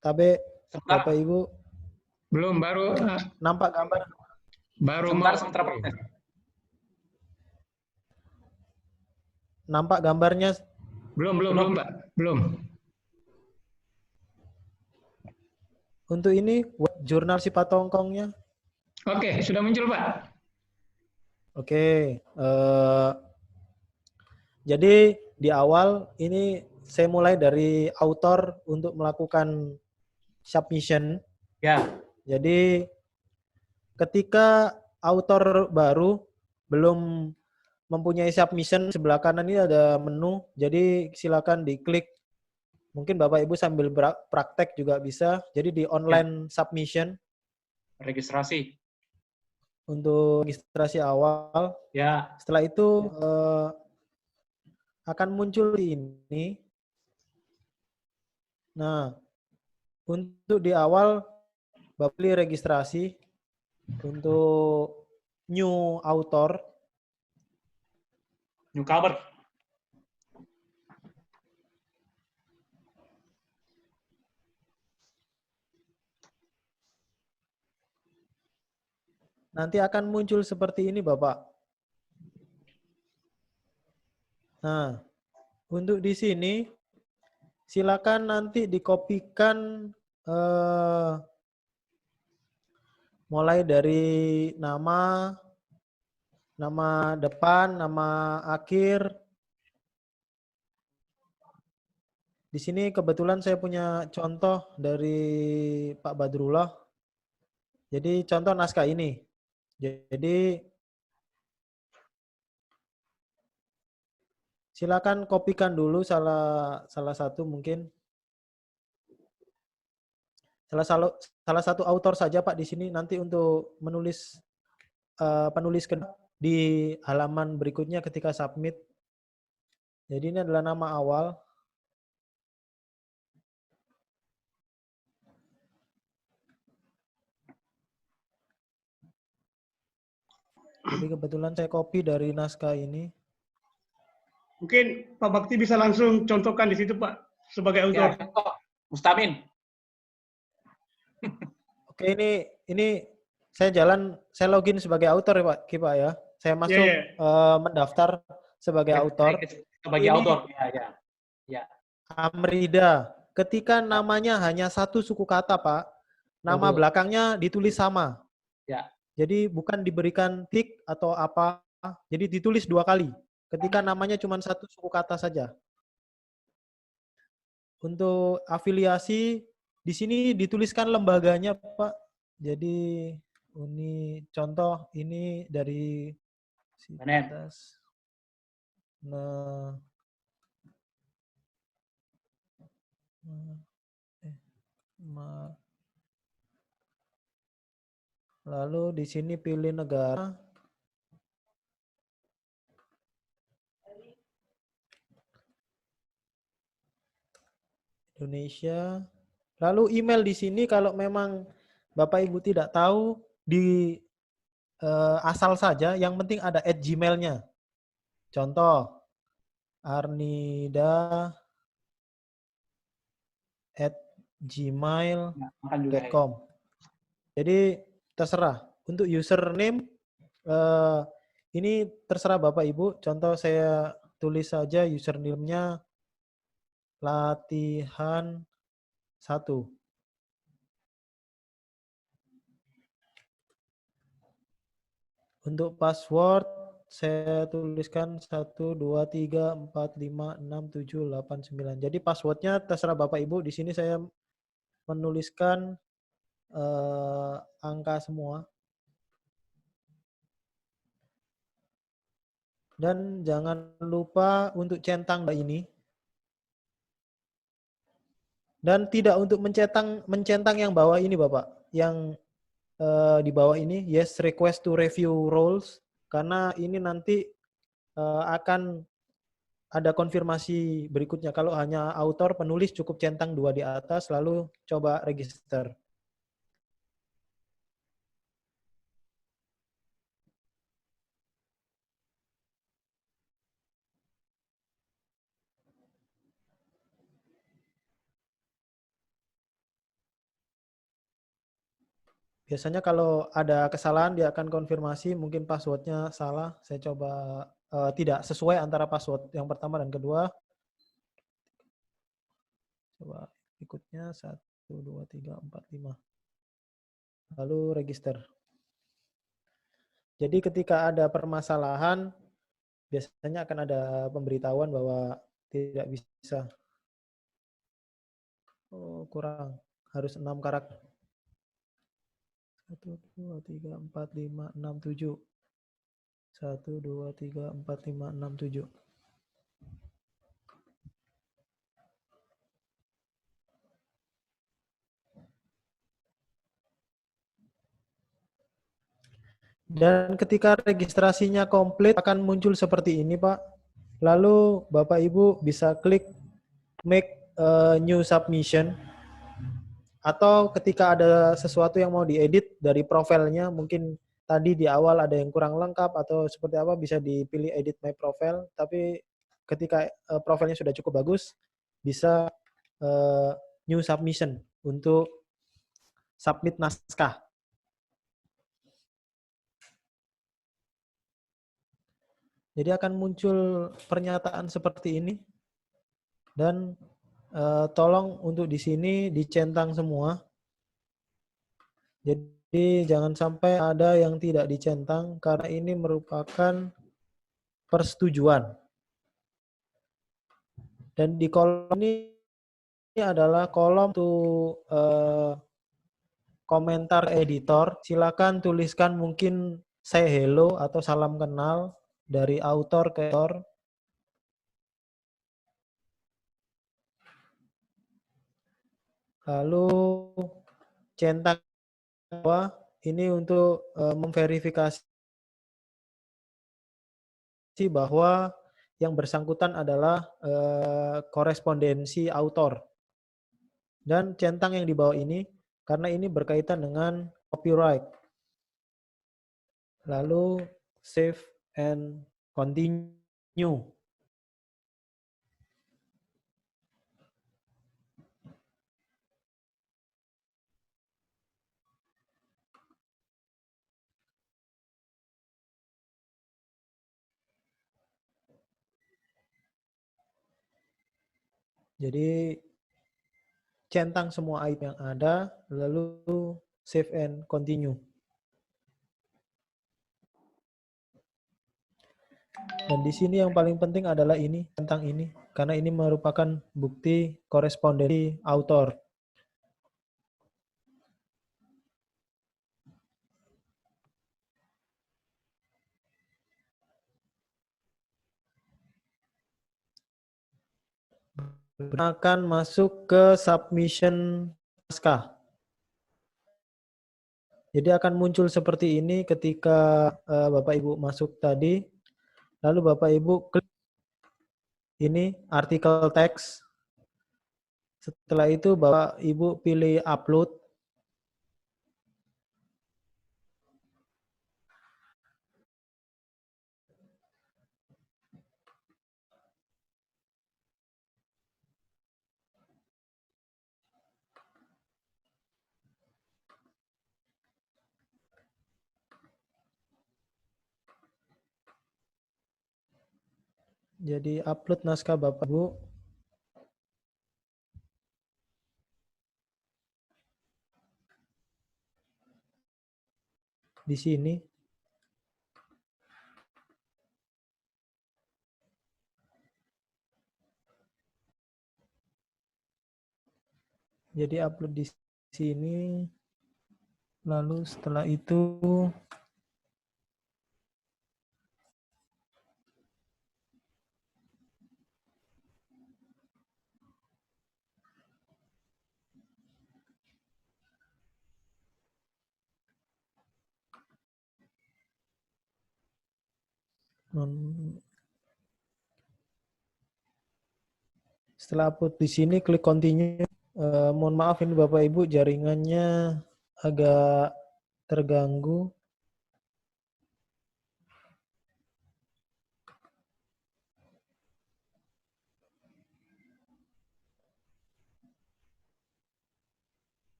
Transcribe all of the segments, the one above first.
Tapi Sebentar, Bapak Ibu Belum, baru nampak gambar? sebentar protes. Nampak gambarnya? belum Pak, belum. Untuk ini web jurnal Sipatongkongnya. Oke, sudah muncul Pak. Oke. Jadi di awal ini saya mulai dari author untuk melakukan submission. Ya. Jadi ketika author baru belum mempunyai submission, sebelah kanan ini ada menu. Jadi silakan diklik. Mungkin Bapak Ibu sambil praktek juga bisa. Jadi di online submission. Registrasi. Untuk registrasi awal. Ya. Setelah itu akan muncul di ini. Nah, untuk di awal Bapak pilih registrasi untuk new author. Newcomer. Nanti akan muncul seperti ini, Bapak. Nah, untuk di sini silakan nanti dikopikan mulai dari nama depan, nama akhir. Di sini kebetulan saya punya contoh dari Pak Badrullah. Jadi contoh naskah ini. Jadi silakan kopikan dulu salah satu mungkin. Salah satu autor saja Pak di sini, nanti untuk menulis penulis di halaman berikutnya ketika submit. Jadi ini adalah nama awal. Jadi kebetulan saya copy dari naskah ini. Mungkin Pak Bakti bisa langsung contohkan di situ Pak sebagai autor. Ya, Mustamin. Oke, ini saya login sebagai autor ya Pak Kipa ya. Saya masuk mendaftar sebagai autor. Sebagai autor, ya. Amrida. Ketika namanya hanya satu suku kata Pak, nama belakangnya ditulis sama. Ya. Jadi bukan diberikan tik atau apa, jadi ditulis 2 kali. Ketika namanya cuma satu suku kata saja. Untuk afiliasi di sini dituliskan lembaganya Pak. Jadi ini contoh ini dari Sivitas. Lalu di sini pilih negara. Indonesia. Lalu email di sini kalau memang Bapak Ibu tidak tahu di asal saja, yang penting ada @gmail-nya. Contoh arnida@gmail.com. Jadi terserah. Untuk username ini terserah Bapak Ibu. Contoh saya tulis saja username-nya latihan 1. Untuk password saya tuliskan 1 2 3 4 5 6 7 8 9. Jadi passwordnya terserah Bapak Ibu. Di sini saya menuliskan angka semua. Dan jangan lupa untuk centang ini. Dan tidak untuk mencentang yang bawah ini Bapak. Yang di bawah ini, yes, request to review roles. Karena ini nanti akan ada konfirmasi berikutnya. Kalau hanya author, penulis cukup centang 2 di atas, lalu coba register. biasanya kalau ada kesalahan dia akan konfirmasi, mungkin passwordnya salah. Saya coba tidak sesuai antara password yang pertama dan kedua. Coba ikutnya 1, 2, 3, 4, 5. Lalu register. Jadi ketika ada permasalahan, biasanya akan ada pemberitahuan bahwa tidak bisa. Oh, kurang. Harus 6 karakter. 1, 2, 3, 4, 5, 6, 7. 1, 2, 3, 4, 5, 6, 7. Dan ketika registrasinya komplit akan muncul seperti ini, Pak. Lalu Bapak Ibu bisa klik make a new submission. Atau ketika ada sesuatu yang mau diedit dari profilnya, mungkin tadi di awal ada yang kurang lengkap atau seperti apa, bisa dipilih edit my profile. Tapi ketika profilnya sudah cukup bagus, bisa new submission untuk submit naskah. Jadi akan muncul pernyataan seperti ini. Dan tolong untuk di sini dicentang semua. Jadi jangan sampai ada yang tidak dicentang karena ini merupakan persetujuan. Dan di kolom ini adalah kolom untuk komentar editor. Silakan tuliskan mungkin say hello atau salam kenal dari author ke editor. Lalu centang bawah ini untuk memverifikasi bahwa yang bersangkutan adalah korespondensi autor. Dan centang yang di bawah ini karena ini berkaitan dengan copyright. Lalu save and continue. Jadi centang semua item yang ada, lalu save and continue. Dan di sini yang paling penting adalah ini, tentang ini, karena ini merupakan bukti korespondensi autor. Akan masuk ke submission naskah. Jadi akan muncul seperti ini ketika Bapak Ibu masuk tadi. Lalu Bapak Ibu klik ini artikel teks. Setelah itu Bapak Ibu pilih upload. Jadi upload naskah Bapak Ibu. Di sini. Jadi upload di sini. Lalu setelah itu setelah upload di sini klik continue. Mohon maaf ini Bapak Ibu jaringannya agak terganggu.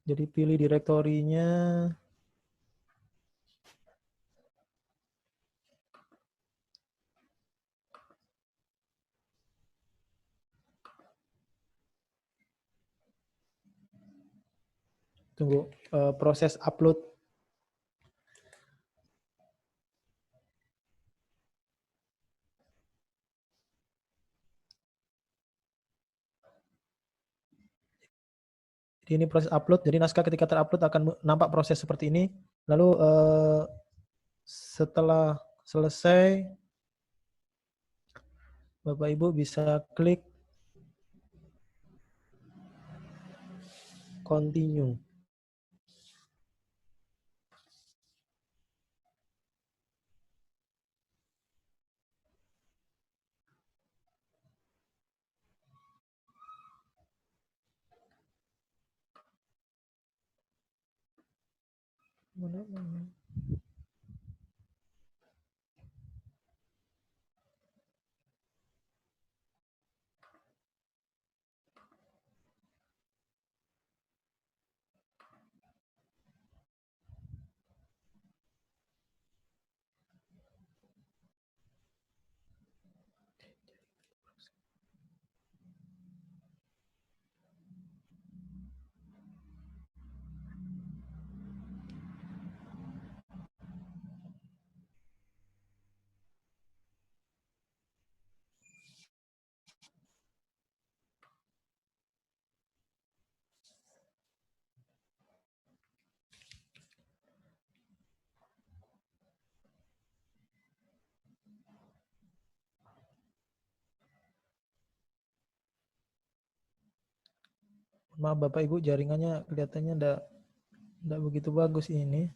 Jadi pilih direktorinya. Tunggu proses upload. Jadi ini proses upload. Jadi naskah ketika terupload akan nampak proses seperti ini. Lalu setelah selesai, Bapak Ibu bisa klik continue. Maaf Bapak Ibu, jaringannya kelihatannya enggak begitu bagus ini.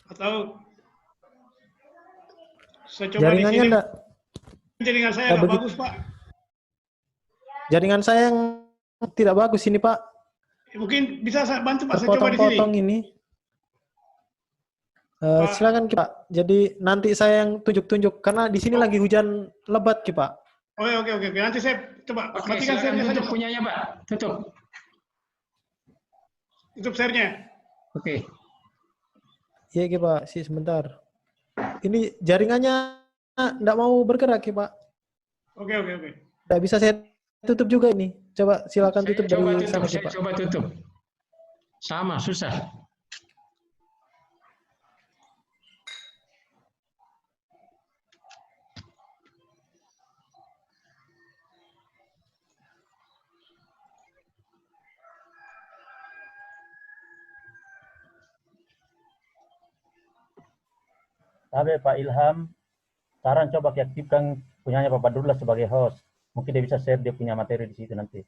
Atau saya coba di Jaringannya sini. enggak, Jaringan saya enggak nggak begitu. bagus, Pak. Jaringan saya yang tidak bagus ini Pak. Mungkin bisa saya bantu, Pak. Saya coba di sini. Terpotong-potong ini. Pak. Silakan Pak. Jadi nanti saya yang tunjuk-tunjuk karena di sini lagi hujan lebat Ki Pak. Oke. Nanti saya coba Oke, matikan silakan share-nya saja, tutup Pak. punyanya, Pak. Tutup. Tutup share-nya. Oke. Iya Ki Pak, sih sebentar. Ini jaringannya enggak mau bergerak Ki Pak. Oke. Enggak bisa saya tutup juga ini. Coba silakan tutup dari sana Ki Saya Pak. coba tutup. Sama, susah. Tapi Pak Ilham, saran coba diaktifkan punyanya Pak Badrullah sebagai host. Mungkin dia bisa share dia punya materi di situ nanti.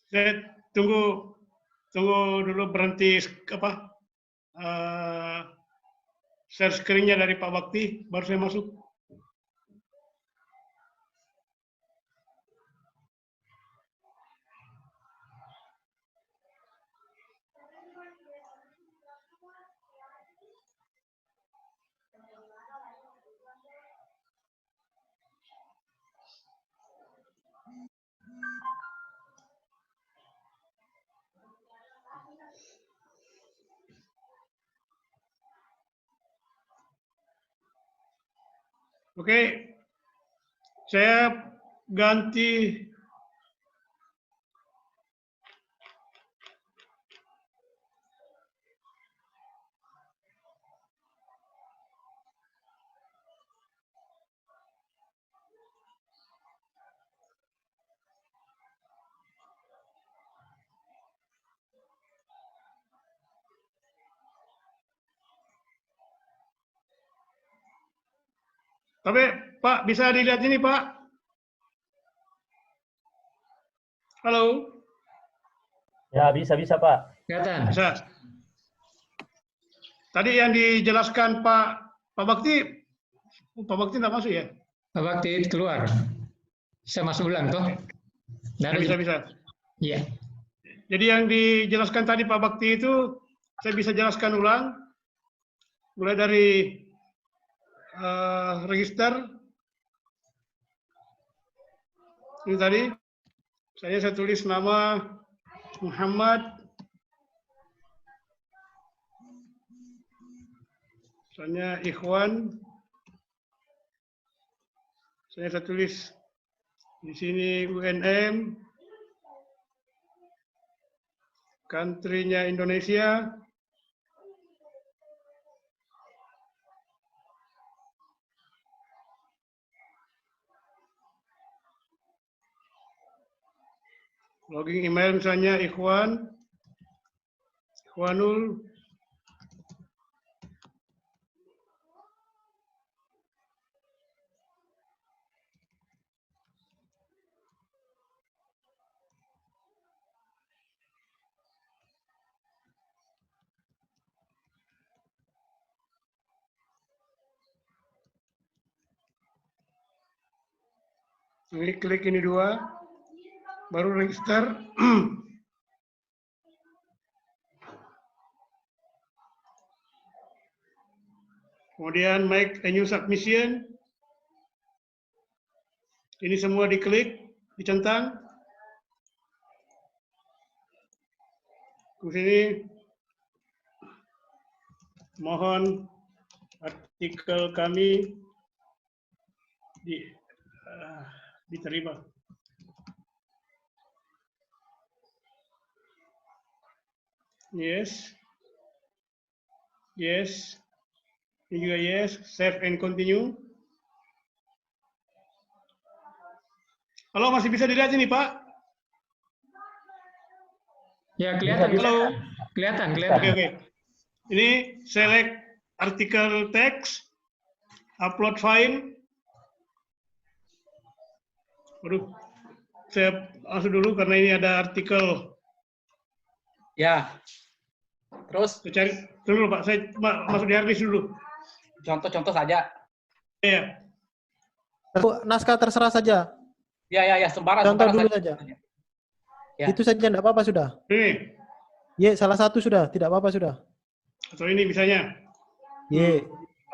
Saya tunggu dulu berhenti share screen-nya dari Pak Bakti, baru saya masuk. Oke, saya ganti Tapi Pak bisa dilihat ini Pak. Halo, Ya, bisa Pak. Kelihatan. bisa. Tadi yang dijelaskan Pak Bakti tidak masuk ya? Pak Bakti keluar. Saya masuk ulang toh. Bisa. Iya. Jadi yang dijelaskan tadi Pak Bakti itu saya bisa jelaskan ulang. Mulai dari register ini tadi saya tulis nama Muhammad, misalnya Ikhwan, saya tulis di sini UNM, country-nya Indonesia, login email misalnya Ikhwanul, ini klik ini 2, baru register. Kemudian make a new submission. Ini semua diklik, dicentang. Ke sini mohon artikel kami diterima. Yes. Ini juga yes. Save and continue. Halo, masih bisa dilihat ini Pak? Ya, kelihatan. Halo. Kelihatan. Oke. Ini select artikel text, upload file. Waduh, saya masuk dulu karena ini ada artikel. Ya. Terus Saya cari dulu Pak, saya masuk di harddisk dulu. contoh saja. Iya. Naskah terserah saja. Ya, sembarang. Contoh sembarang dulu saja. Ya. Itu saja tidak apa-apa sudah. Ini, Salah satu sudah, tidak apa-apa sudah. atau ini misalnya.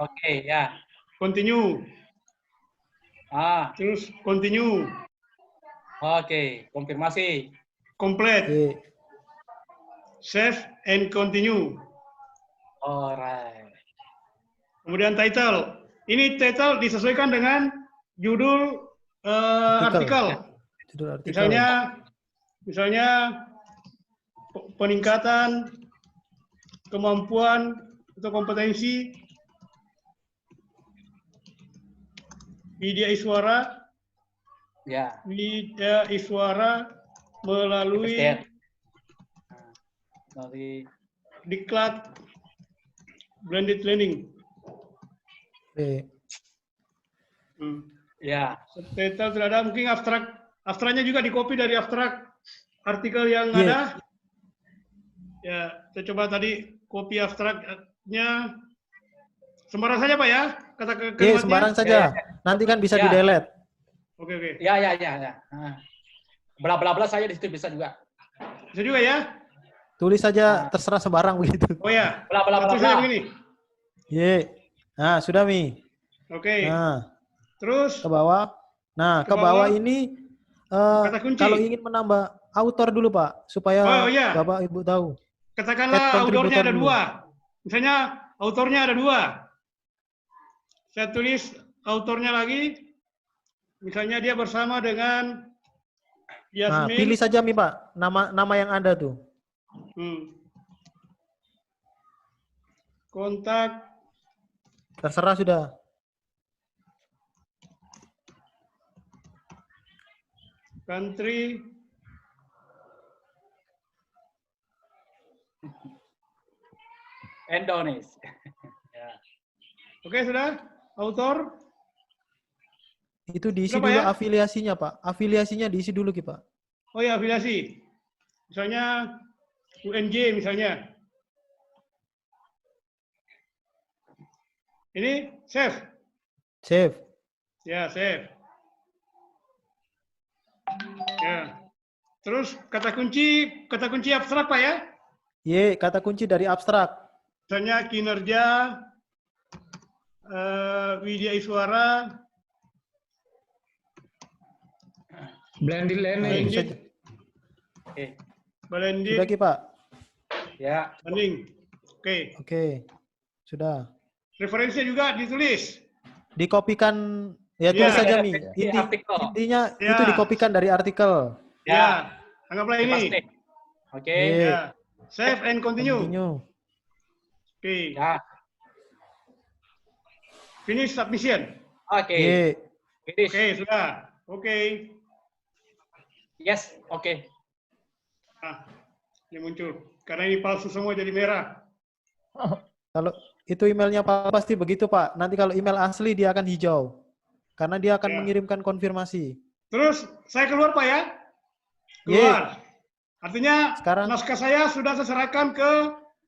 Oke, ya. Continue. Terus continue. Oke, konfirmasi. Complete. Save and continue. Alright. Kemudian title. Ini title disesuaikan dengan judul artikel. Judul artikel. Misalnya peningkatan kemampuan atau kompetensi Widya Iswara. Ya. Widya Iswara melalui Diklat Blended Learning. Ya. Subtitle tidak ada, mungkin abstraknya juga dikopi dari abstrak artikel yang ada. Ya, saya coba tadi copy abstraknya. Sembarang saja Pak ya, kata kalimatnya. Sembarang saja. Nanti kan bisa di-delete. Oke. Ya. Bla saya di situ bisa juga. Bisa juga ya? Tulis saja terserah sembarang begitu. Oh ya. Bla. Tulis saja begini. Nah, sudah Mi. Oke. Nah, terus ke bawah. Nah, ke bawah ini kata kunci. Kalau ingin menambah autor dulu Pak, supaya Bapak Ibu tahu. Katakanlah autornya ada dulu. 2. Misalnya autornya ada 2. Saya tulis autornya lagi. Misalnya dia bersama dengan Yasmin. Nah, pilih saja Mi Pak, nama yang ada tuh. Kontak. Terserah sudah. Country. Indonesia. Oke, sudah. Autor. Itu diisi Berapa dulu ya? afiliasinya, Pak. Afiliasinya diisi dulu, Ki, Pak. Oh ya, afiliasi. Misalnya UNJ misalnya. Ini save. Save. Ya, save. Ya. Terus kata kunci abstrak Pak ya? Y, kata kunci dari abstrak. Misalnya kinerja, Widya Iswara, Blended learning. Blended, Oke. blended Sudah, Ki, Pak? Ya. learning. Oke. Oke. Sudah. Referensinya juga ditulis. Dikopikan, ya Ya, tulis saja, ya, Mi. di artikel. Intinya Ya. itu dikopikan dari artikel. Ya, anggaplah ini. Paste. Oke. Y, Ya. Save and continue. continue. Oke. Ya. Finish submission. Oke. Y, Finish. Oke, sudah. Oke. Yes. Oke. Nah, ini muncul. Karena ini palsu semua jadi merah. kalau itu emailnya Pak pasti begitu, Pak. Nanti kalau email asli dia akan hijau. Karena dia akan Ya. mengirimkan konfirmasi. Terus saya keluar Pak ya? Keluar. Artinya Sekarang- naskah saya sudah saya serahkan ke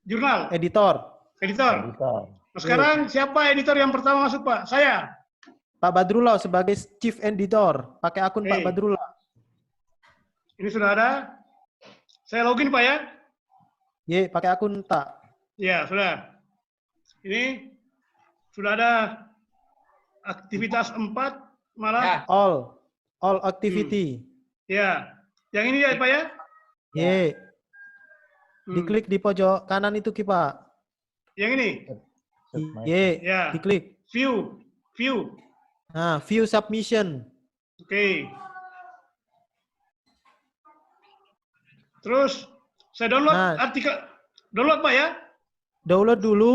jurnal, Editor, editor. Editor. Nah, sekarang siapa editor yang pertama masuk Pak? Saya. Pak Badrullah sebagai Chief Editor. Pakai akun Pak Oke. Badrullah. Ini sudah ada. Saya login Pak ya? Y, pakai akun tak. Ya, sudah. Ini sudah ada aktivitas 4 malah. Ya. All activity. Ya. Yang ini ya Pak ya? Y, Hmm. diklik di pojok kanan itu, Ki, Pak. Yang ini. Y, Ya. diklik. View. View. Nah, view submission. Oke. Terus saya download Nah. artikel. Download Pak ya? Download dulu.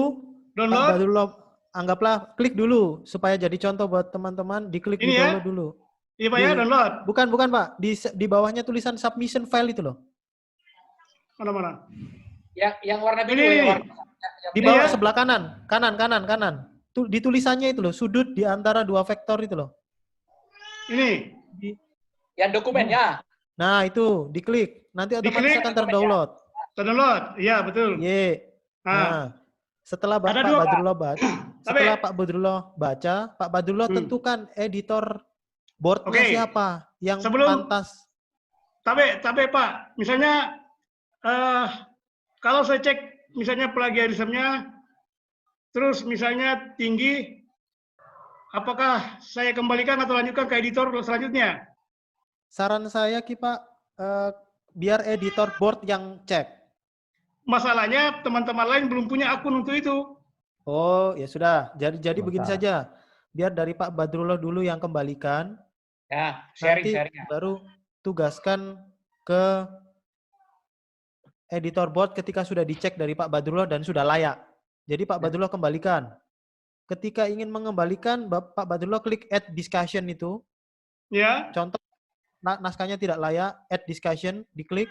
Pak Download. Badrullah, anggaplah klik dulu supaya jadi contoh buat teman-teman. Diklik di Ini ya? download dulu. Iya Pak ya, Di- download. Bukan Pak. Di bawahnya tulisan submission file itu loh. Mana-mana. Yang warna biru. Ini. Yang warna, Di Ini bawah ya? sebelah kanan. Kanan. Di tulisannya itu loh, sudut di antara dua vektor itu loh. Ini. yang dokumennya. Nah, itu diklik. Nanti otomatis Diklik. akan terdownload. Terdownload. Iya, betul. Y. Nah, Nah, setelah Ada Pak dua, Pak. Badrullah baca, setelah Pak Badrullah baca, Pak Badrullah Hmm. tentukan editor boardnya Oke. siapa yang Sebelum- pantas. tapi Pak, misalnya kalau saya cek misalnya plagiarismenya, terus misalnya tinggi, apakah saya kembalikan atau lanjutkan ke editor selanjutnya? Saran saya, Ki, Pak, biar editor board yang cek. Masalahnya teman-teman lain belum punya akun untuk itu. Oh, ya sudah. Jadi begini Maka. saja. Biar dari Pak Badrullah dulu yang kembalikan. Ya. Nanti Sharing. baru tugaskan ke editor board ketika sudah dicek dari Pak Badrullah dan sudah layak. Jadi Pak Badrullah kembalikan. Ketika ingin mengembalikan, Pak Badrullah klik add discussion itu. Ya, Contoh naskahnya tidak layak, add discussion, diklik.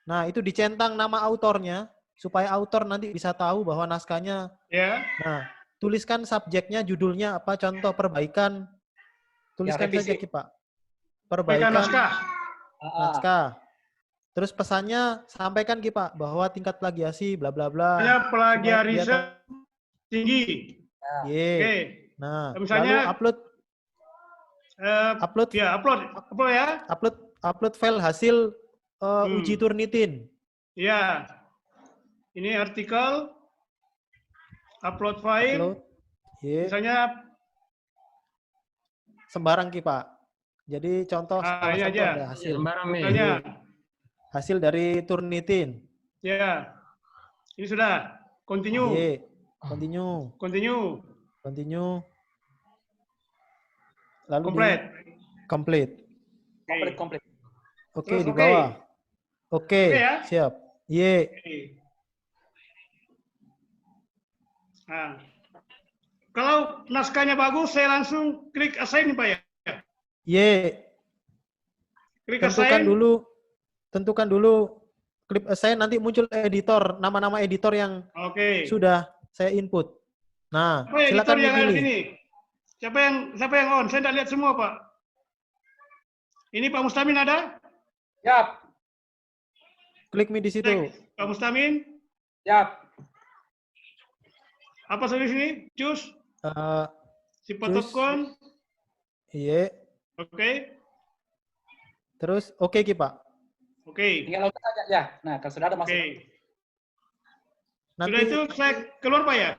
Nah, itu dicentang nama autornya supaya autor nanti bisa tahu bahwa naskahnya. ya. Nah, tuliskan subjeknya, judulnya apa, contoh perbaikan. Tuliskan revisi. saja, Ki, Pak. Perbaikan naskah. Naskah. Terus pesannya sampaikan, Ki, Pak, bahwa tingkat plagiasi bla bla bla. Misalnya plagiarisme tinggi. Y. Oke. Nah, Misalnya- lalu upload Ya, upload ya. upload file hasil uji Turnitin. Ya. Ini artikel upload file. Upload. Y. Misalnya Sembarang, Ki, Pak. Jadi contoh salah ini satu aja. ada hasil. Sembarang nih. misalnya Hasil dari Turnitin. ya. Ini sudah. Continue. Y. Continue. Continue. Lalu Complete. complete. Komplit. Oke, Terus di oke. bawah. Oke, Oke ya? siap. Y. Oke. Nah, kalau naskahnya bagus, saya langsung klik assign Pak ya. Y. Klik Tentukan assign. dulu clip assign, nanti muncul editor, nama-nama editor yang Oke. sudah saya input. Nah, Oh, editor silakan yang ada dipilih. sini. Siapa yang on? Saya tidak lihat semua, Pak. Ini Pak Mustamin ada? Siap. Klik me di situ. Cek. Pak Mustamin, Siap. apa di sini? Cus, Eh, si Potokon. iya. Oke. Terus oke Ki Pak. Oke. Tinggal login saja ya. Nah, kalau sudah ada masuk. Oke. Sudah Nanti itu saya keluar Pak ya?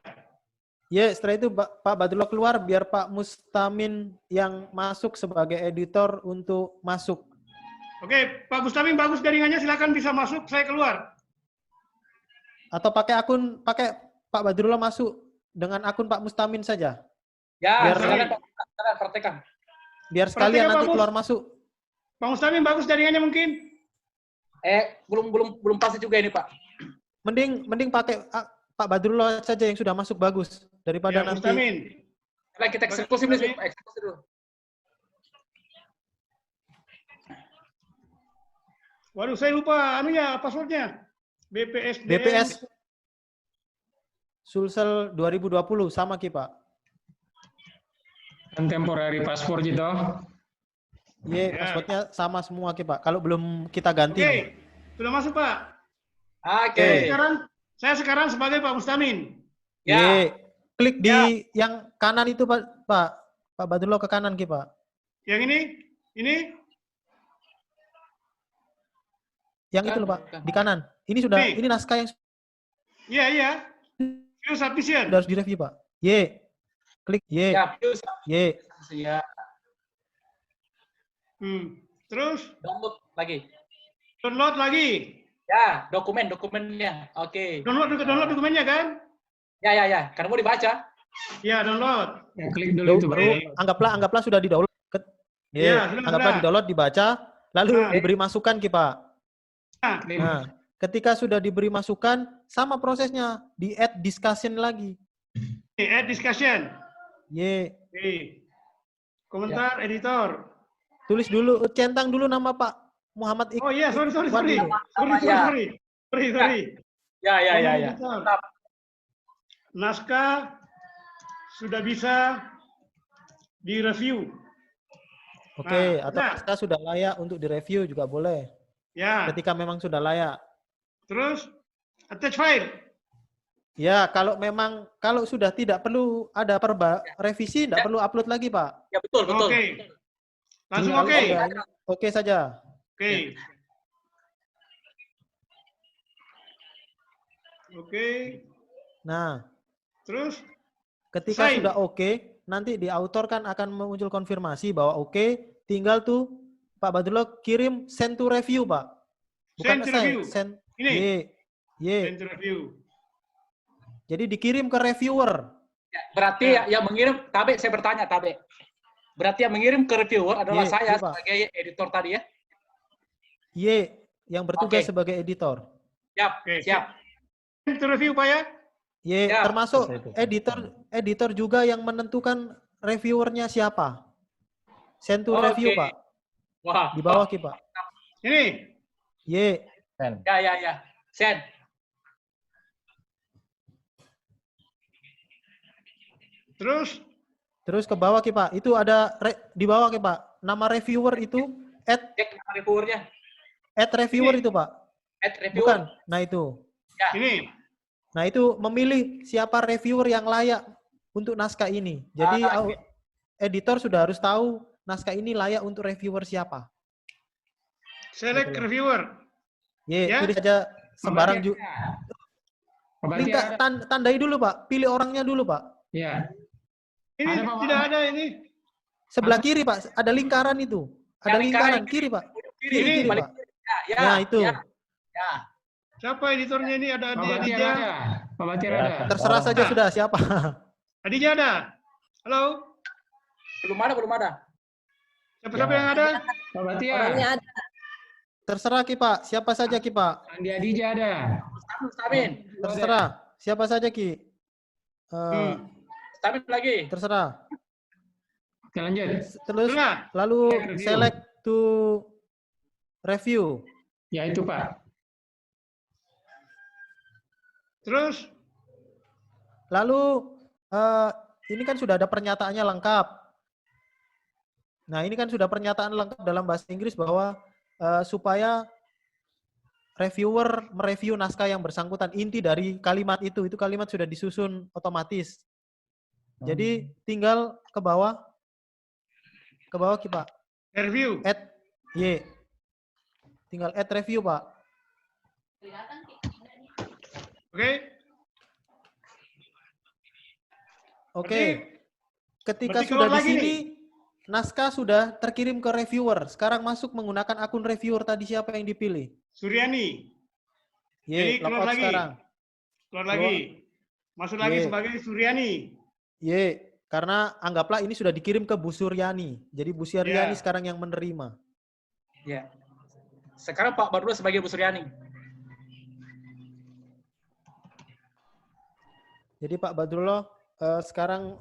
ya setelah itu Pak Badrullah keluar biar Pak Mustamin yang masuk sebagai editor untuk masuk. Oke, Pak Mustamin bagus jaringannya, silakan bisa masuk, saya keluar. Atau pakai Pak Badrullah masuk dengan akun Pak Mustamin saja. Ya, Biar- sekalian praktekkan. Biar sekalian Prakteknya, nanti Pak Mus. keluar masuk. Pak Mustamin bagus jaringannya mungkin? Belum pasti juga ini, Pak. Mending pakai Pak Badrullah saja yang sudah masuk bagus daripada Ya, nanti. Mustamin. Nah, kita eksekusi dulu, Pak. Eksekusi dulu. Waduh, saya lupa anunya, passwordnya. BPS. BPS Sulsel 2020 sama Ki Pak. Dan temporary paspor gitu. Iya, Ya. passwordnya sama semua Ki Pak. Kalau belum kita ganti. Oke, sudah masuk Pak. Oke. Saya sekarang sebagai Pak Mustamin. Ya. Iya. Klik di yang kanan itu Pak Badrullah ke kanan Ki Pak. Yang ini, Yang itu loh Pak, di kanan. Ini sudah, Nih. ini naskah yang iya. View submission. sudah harus direview Pak. Y. Klik Y. Ya, plus. Y. Ya, Terus download lagi. download lagi. Ya, dokumennya. Oke. Download dokumennya kan? Ya. Karena mau dibaca. Ya, download. Ya, klik dulu itu Baru anggaplah sudah di-download. Ya, Anggaplah sudah. di-download, dibaca, lalu Nah. diberi masukan Ki Pak. Klik. Nah, ketika sudah diberi masukan, sama prosesnya, di-add discussion lagi. Add discussion. Y. Oke. Komentar editor. Tulis dulu, centang dulu nama Pak Muhammad Oh iya, sorry. Ikhwan dulu. Sorry. Ya. Editor. Naskah sudah bisa direview. Oke, Nah, atau nah. naskah sudah layak untuk direview juga boleh. Ya. Ketika memang sudah layak. Terus attach file. Ya, kalau sudah tidak perlu ada revisi, tidak perlu upload lagi, Pak. Ya, betul. Oke. Langsung Tinggal oke. aja. Oke saja. Oke. Oke. Nah, Terus ketika Sign. sudah oke, nanti di author kan akan muncul konfirmasi bahwa oke, tinggal tuh Pak Badrullah kirim send to review, Pak. Send to review. Send Ini. Y. send to review. Jadi dikirim ke reviewer. Ya, berarti yang mengirim, Tabe, saya bertanya, Tabe. Berarti yang mengirim ke reviewer adalah Iya, saya iya, Pak. sebagai editor tadi ya? Y yang bertugas Oke. sebagai editor. Siap, Oke. siap. Send to review Pak ya. Y Ya, termasuk betul. editor juga yang menentukan reviewernya siapa. Send to Oke. review, Pak. Wah, Di bawah, Ki, Pak. Ini. Y. Send. Ya. Send. Terus ke bawah, Ki, Pak. Itu ada di bawah, Ki, Pak. Nama reviewer itu Cek nama reviewernya. @reviewer itu, Pak. Reviewer. Bukan. Nah, itu. Ya. ini. Nah, itu memilih siapa reviewer yang layak untuk naskah ini. Jadi editor sudah harus tahu naskah ini layak untuk reviewer siapa. Select Betul. reviewer. Ya. Pilih saja sembarang juga. Berarti ada. Tandai dulu, Pak. Pilih orangnya dulu, Pak. Ya. Ini Ada, Pak. tidak ada ini. Sebelah kiri, Pak. Ada lingkaran itu. Ada lingkaran kiri, Pak. Kiri, balik Pak. kiri. Ya. Nah, itu. Ya. Siapa editornya ini? Ada Pak Batiar Adija. ada. Pak Batiar Ya. ada. Terserah saja sudah siapa. Adija ada. Halo. Belum ada. Siapa yang ada? Pak Batiar. Orangnya ada. Terserah, Ki, Pak. Siapa saja, Ki, Pak. Andi Adija ada. Stamin. Terserah. Siapa saja, Ki. Stamin lagi. Terserah. Oke, lanjut. Terus Sudah. lalu Review. select to review. Ya itu Pak. Terus Lalu ini kan sudah ada pernyataannya lengkap. Nah, ini kan sudah pernyataan lengkap dalam bahasa Inggris bahwa supaya reviewer mereview naskah yang bersangkutan. Inti dari kalimat itu kalimat sudah disusun otomatis. Jadi tinggal ke bawah Pak. Review. Add Y. Tinggal add review, Pak. Oke. Oke. Ketika berarti sudah keluar di lagi sini, naskah sudah terkirim ke reviewer. Sekarang masuk menggunakan akun reviewer tadi siapa yang dipilih? Suryani. Y, Jadi keluar logout lagi. sekarang. Keluar lagi. Masuk lagi Ye. sebagai Suryani. Y, karena anggaplah ini sudah dikirim ke Bu Suryani. Jadi Bu Suryani Ya. sekarang yang menerima. Ya. Sekarang Pak Badrullah sebagai Bu Suryani. Jadi Pak Badrullah sekarang